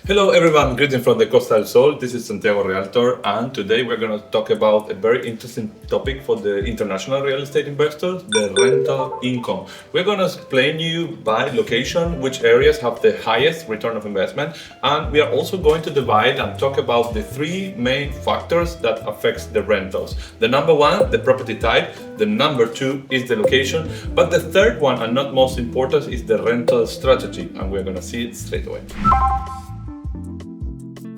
Hello everyone, greeting from the Costa del Sol. This is Santiago Realtor, and today we're going to talk about a very interesting topic for the international real estate investors, the rental income. We're going to explain you by location which areas have the highest return of investment, and we are also going to divide and talk about the three main factors that affects the rentals. The number one, the property type. The number two is the location, but the third one, and not most important, is the rental strategy, and we're going to see it straight away.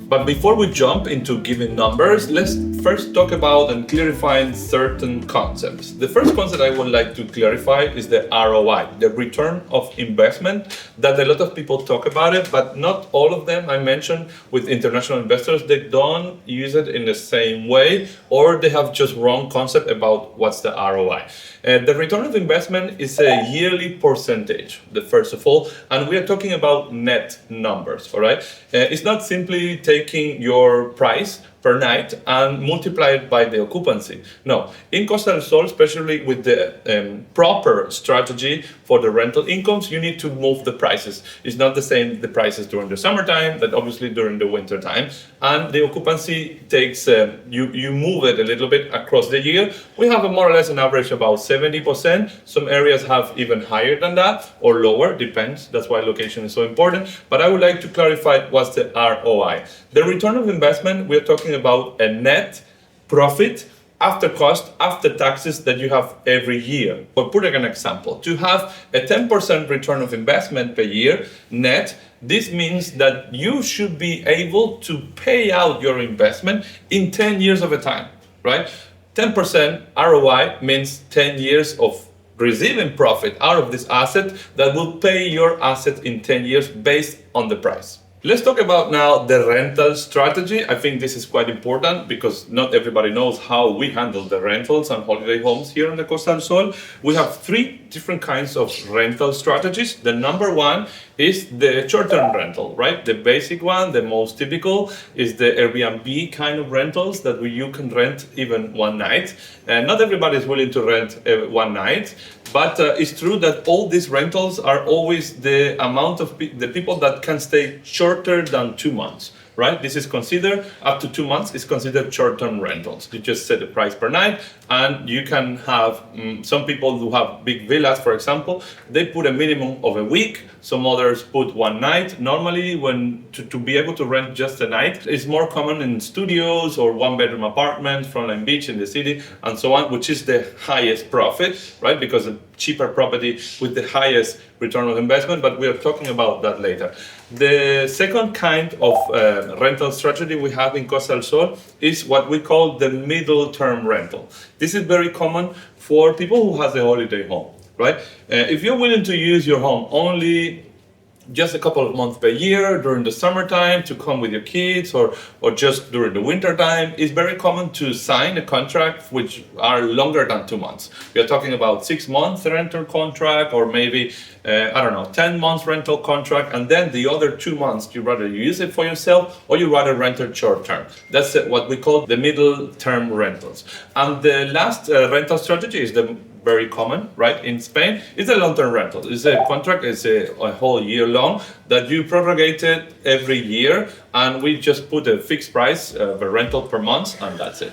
But before we jump into giving numbers, let's first talk about and clarify certain concepts. The first concept I would like to clarify is the ROI, the return of investment, that a lot of people talk about it, but not all of them. I mentioned with international investors, they don't use it in the same way, or they have just wrong concept about what's the ROI. The return of investment is a yearly percentage, the first of all, and we are talking about net numbers, all right? It's not simply taking your price per night and multiply it by the occupancy. No, in Costa del Sol, especially with the proper strategy for the rental incomes, you need to move the prices. It's not the same, the prices during the summertime, that obviously during the winter time. And the occupancy takes, you move it a little bit across the year. We have a more or less an average about 70%. Some areas have even higher than that or lower, depends. That's why location is so important. But I would like to clarify what's the ROI. The return of investment, we're talking about a net profit after cost, after taxes that you have every year. For putting an example, to have a 10% return of investment per year net, this means that you should be able to pay out your investment in 10 years of a time, right? 10% ROI means 10 years of receiving profit out of this asset that will pay your asset in 10 years based on the price. Let's talk about now the rental strategy. I think this is quite important because not everybody knows how we handle the rentals and holiday homes here in the Costa del Sol. We have three different kinds of rental strategies. The number one is the short-term rental, right? The basic one, the most typical, is the Airbnb kind of rentals that you can rent even one night. And not everybody is willing to rent one night, but it's true that all these rentals are always the amount of the people that can stay shorter than 2 months. Right? This is considered, up to 2 months is considered short-term rentals. You just set the price per night, and you can have some people who have big villas, for example, they put a minimum of a week. Some others put one night. Normally, when to be able to rent just a night, it's more common in studios or one-bedroom apartments, frontline beach in the city, and so on, which is the highest profit, right? Because a cheaper property with the highest return of investment, but we are talking about that later. The second kind of rental strategy we have in Costa del Sol is what we call the middle term rental. This is very common for people who have a holiday home, right? If you're willing to use your home only just a couple of months per year during the summertime to come with your kids or just during the winter time, it's very common to sign a contract which are longer than 2 months. We are talking about 6 months rental contract or maybe, 10 months rental contract, and then the other 2 months you rather use it for yourself or you rather rent it short term. That's what we call the middle term rentals. And the last rental strategy is the very common, right, in Spain, is a long-term rental. It's a contract, it's a whole year long that you prorogate it every year, and we just put a fixed price per rental per month, and that's it.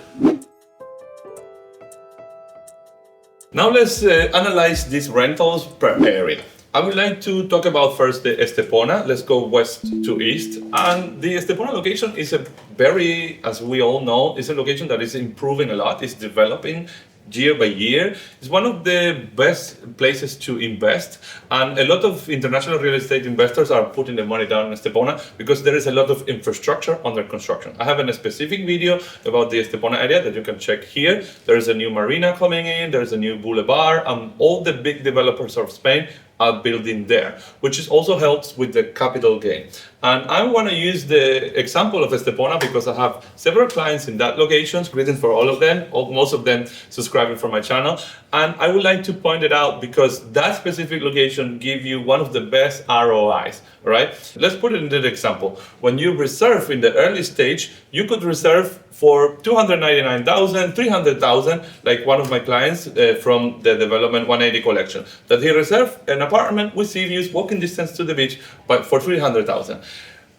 Now let's analyze these rentals per area. I would like to talk about first the Estepona. Let's go west to east. And the Estepona location is a very, as we all know, is a location that is improving a lot, it's developing year by year. It's one of the best places to invest, and a lot of international real estate investors are putting their money down in Estepona because there is a lot of infrastructure under construction. I have a specific video about the Estepona area that you can check here. There is a new marina coming in, there is a new boulevard, and all the big developers of Spain are building there, which also helps with the capital gain. And I want to use the example of Estepona because I have several clients in that location, greetings for all of them, most of them subscribing for my channel. And I would like to point it out because that specific location gives you one of the best ROIs, right? Let's put it into the example. When you reserve in the early stage, you could reserve for 299,000, 300,000, like one of my clients from the Development 180 collection, that he reserved an apartment with sea views, walking distance to the beach, but for 300,000.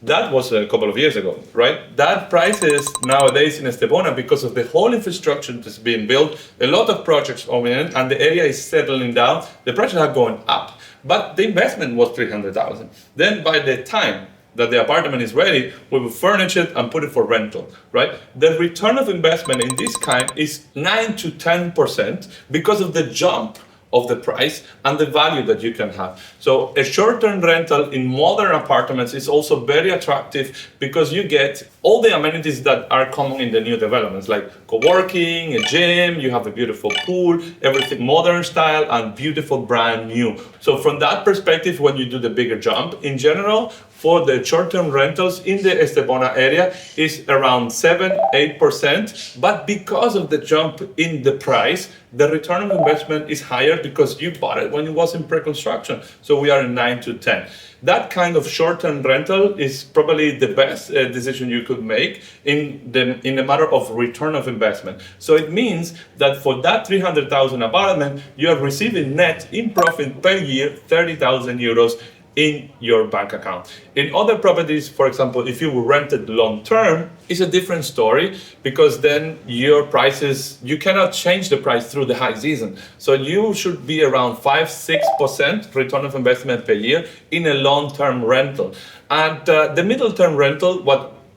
That was a couple of years ago, right? That prices nowadays in Estepona, because of the whole infrastructure that's being built, a lot of projects coming in, and the area is settling down. The prices are going up, but the investment was 300,000. Then by the time that the apartment is ready, we will furnish it and put it for rental, right? The return of investment in this kind is 9 to 10% because of the jump of the price and the value that you can have. So a short-term rental in modern apartments is also very attractive because you get all the amenities that are common in the new developments, like co-working, a gym, you have a beautiful pool, everything modern style and beautiful brand new. So from that perspective, when you do the bigger jump, in general, for the short-term rentals in the Estepona area is around 7-8%, but because of the jump in the price, the return on investment is higher because you bought it when it was in pre-construction. So we are in 9 to 10. That kind of short-term rental is probably the best decision you could make in the matter of return of investment. So it means that for that 300,000 apartment, you are receiving net in profit per year 30,000 euros in your bank account. In other properties, for example, if you rent it long term, it's a different story because then your prices, you cannot change the price through the high season. So you should be around 5-6% return of investment per year in a long-term rental. And the middle-term rental,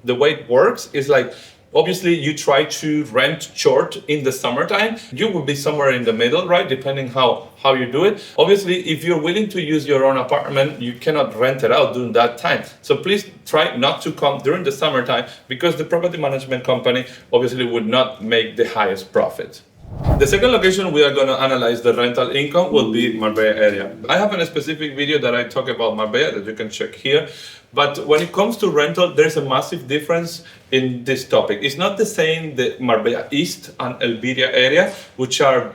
the way it works is like, obviously, you try to rent short in the summertime. You will be somewhere in the middle, right? Depending how you do it. Obviously, if you're willing to use your own apartment, you cannot rent it out during that time. So please try not to come during the summertime because the property management company obviously would not make the highest profit. The second location we are going to analyze the rental income will be Marbella area. I have a specific video that I talk about Marbella that you can check here. But when it comes to rental, there's a massive difference in this topic. It's not the same the Marbella East and Elviria area, which are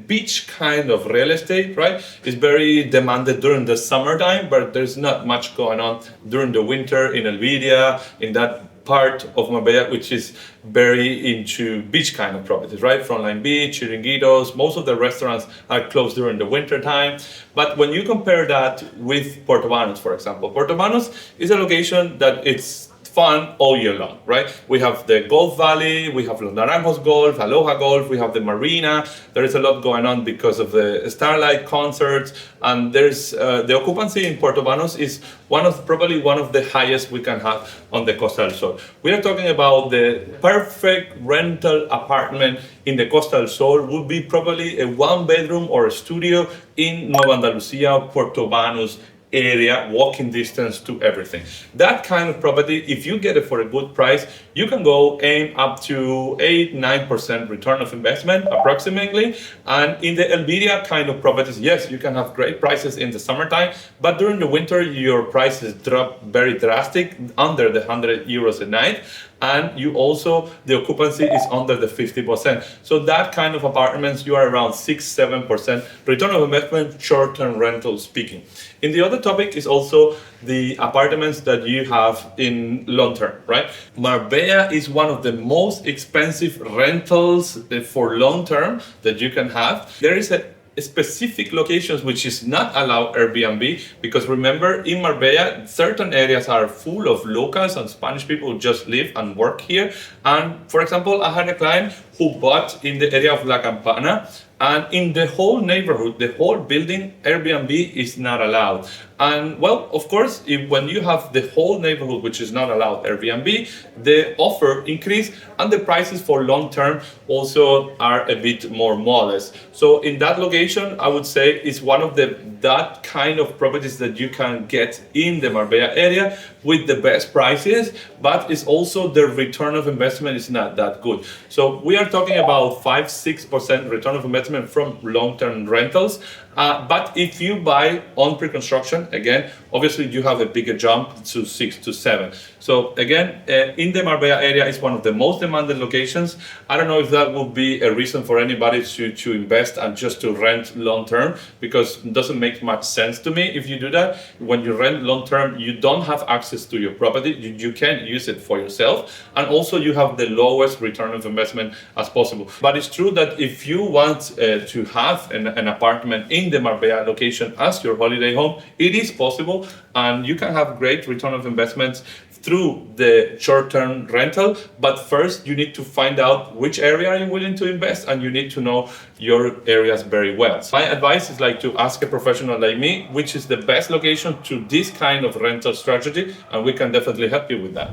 beach kind of real estate, right? It's very demanded during the summertime, but there's not much going on during the winter in Elviria, in that part of Marbella, which is very into beach kind of properties, right? Frontline beach, chiringuitos, most of the restaurants are closed during the winter time. But when you compare that with Portobanos, for example, Portobanos is a location that it's fun all year long, right? We have the Golf Valley, we have Los Naranjos Golf, Aloha Golf, we have the marina. There is a lot going on because of the Starlight concerts, and there's the occupancy in Portobanos is probably one of the highest we can have on the Costa del Sol. We are talking about the perfect rental apartment in the Costa del Sol would be probably a 1-bedroom or a studio in Nueva Andalucía, Portobanos area, walking distance to everything. That kind of property, if you get it for a good price, you can go aim up to 8-9% return of investment approximately. And in the Elviria kind of properties, yes, you can have great prices in the summertime, but during the winter your prices drop very drastic, under the 100 euros a night. And you also, the occupancy is under the 50%. So that kind of apartments, you are around 6-7% return of investment, short-term rental speaking. In the other topic is also the apartments that you have in long-term, right? Marbella is one of the most expensive rentals for long-term that you can have. There is a specific locations which is not allowed Airbnb, because remember, in Marbella certain areas are full of locals and Spanish people who just live and work here. And for example, I had a client who bought in the area of La Campana, and in the whole neighborhood, the whole building, Airbnb is not allowed. And well, of course, when you have the whole neighborhood which is not allowed Airbnb, the offer increase and the prices for long term also are a bit more modest. So in that location, I would say it's one of that kind of properties that you can get in the Marbella area with the best prices, but it's also the return of investment is not that good. So we are talking about 5-6% return of investment from long-term rentals. But if you buy on pre-construction, again, obviously you have a bigger jump to 6 to 7. So again, in the Marbella area is one of the most demanded locations. I don't know if that would be a reason for anybody to invest and just to rent long-term, because it doesn't make make much sense to me if you do that. When you rent long term, you don't have access to your property. You can't use it for yourself, and also you have the lowest return of investment as possible. But it's true that if you want to have an apartment in the Marbella location as your holiday home, it is possible, and you can have great return of investments through the short-term rental. But first you need to find out which area you're willing to invest, and you need to know your areas very well. So my advice is like to ask a professional like me which is the best location to this kind of rental strategy, and we can definitely help you with that.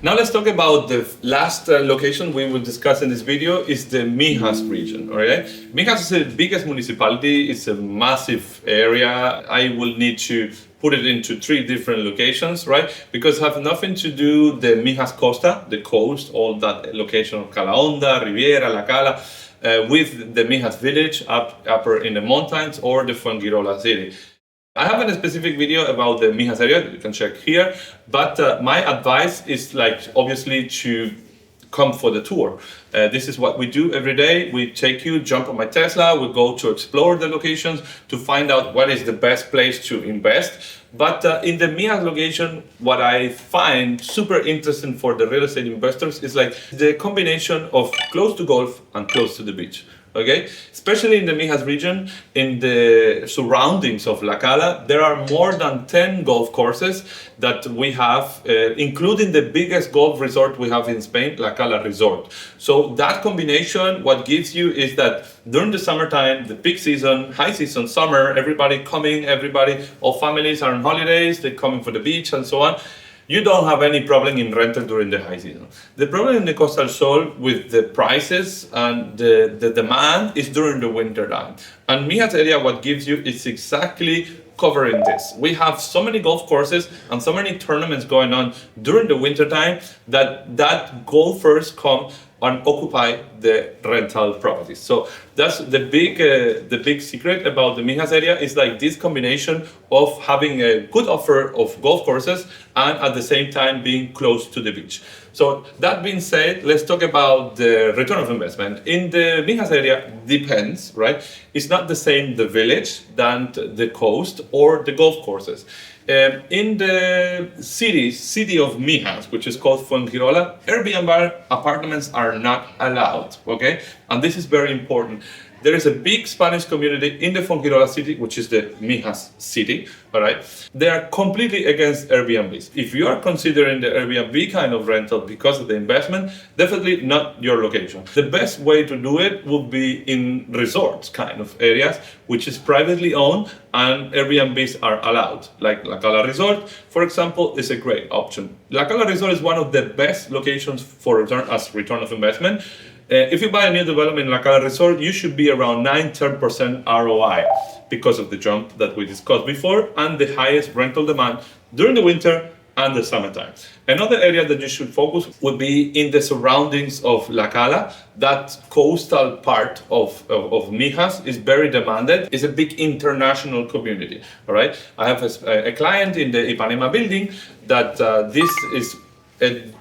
Now let's talk about the last location we will discuss in this video, is the Mijas region. All right, Mijas is the biggest municipality. It's a massive area. I will need to put it into 3 different locations, right? Because have nothing to do the Mijas Costa, the coast, all that location of Cala Honda, Riviera, La Cala, with the Mijas village upper in the mountains, or the Fuengirola city. I have a specific video about the Mijas area that you can check here, but my advice is like obviously to come for the tour. This is what we do every day. We take you, jump on my Tesla, we go to explore the locations to find out what is the best place to invest. But in the Mijas location, what I find super interesting for the real estate investors is like the combination of close to golf and close to the beach. Okay, especially in the Mijas region, in the surroundings of La Cala, there are more than 10 golf courses that we have, including the biggest golf resort we have in Spain, La Cala Resort. So that combination, what gives you is that during the summertime, the peak season, high season, summer, everybody coming, all families are on holidays, they're coming for the beach and so on. You don't have any problem in rental during the high season. The problem in the Costa del Sol with the prices and the demand is during the winter time. And Mijas area, what gives you is exactly covering this. We have so many golf courses and so many tournaments going on during the winter time that golfers come and occupy the rental properties. So that's the big secret about the Mijas area, is like this combination of having a good offer of golf courses and at the same time being close to the beach. So that being said, let's talk about the return of investment. In the Mijas area, depends, right? It's not the same the village than the coast or the golf courses. In the city of Mijas, which is called Fuengirola, Airbnb apartments are not allowed, okay? And this is very important. There is a big Spanish community in the Fuengirola city, which is the Mijas city, all right? They are completely against Airbnbs. If you are considering the Airbnb kind of rental because of the investment, definitely not your location. The best way to do it would be in resorts kind of areas, which is privately owned and Airbnbs are allowed. Like La Cala Resort, for example, is a great option. La Cala Resort is one of the best locations for return of investment. If you buy a new development in La Cala Resort, you should be around 9-10% ROI because of the jump that we discussed before and the highest rental demand during the winter and the summertime. Another area that you should focus would be in the surroundings of La Cala. That coastal part of Mijas is very demanded. It's a big international community, all right? I have a client in the Ipanema building that this is a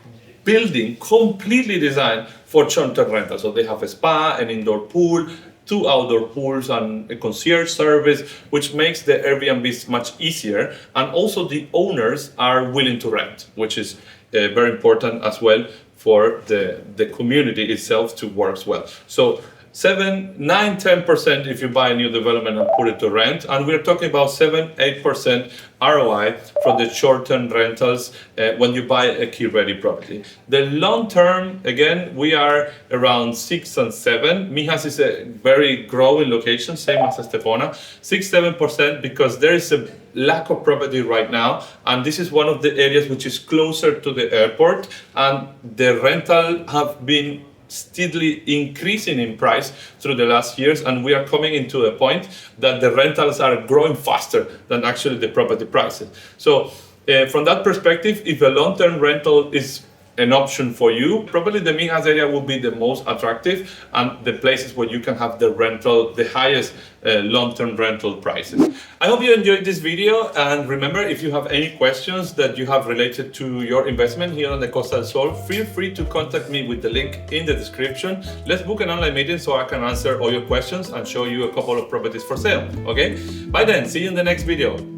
building completely designed for short-term rental. So they have a spa, an indoor pool, 2 outdoor pools, and a concierge service, which makes the Airbnbs much easier. And also the owners are willing to rent, which is very important as well for the community itself to work well. So 7-9-10% if you buy a new development and put it to rent, and we're talking about 7-8% ROI from the short-term rentals when you buy a key-ready property. The long-term, again, we are around 6 and 7. Mijas is a very growing location, same as Estepona, 6-7%, because there is a lack of property right now, and this is one of the areas which is closer to the airport, and the rental have been steadily increasing in price through the last years, and we are coming into a point that the rentals are growing faster than actually the property prices. So from that perspective, if a long-term rental is an option for you. Probably the Mijas area will be the most attractive and the places where you can have the highest long-term rental prices. I hope you enjoyed this video, and remember, if you have any questions that you have related to your investment here on the Costa del Sol, feel free to contact me with the link in the description. Let's book an online meeting so I can answer all your questions and show you a couple of properties for sale. Okay? Bye then, see you in the next video.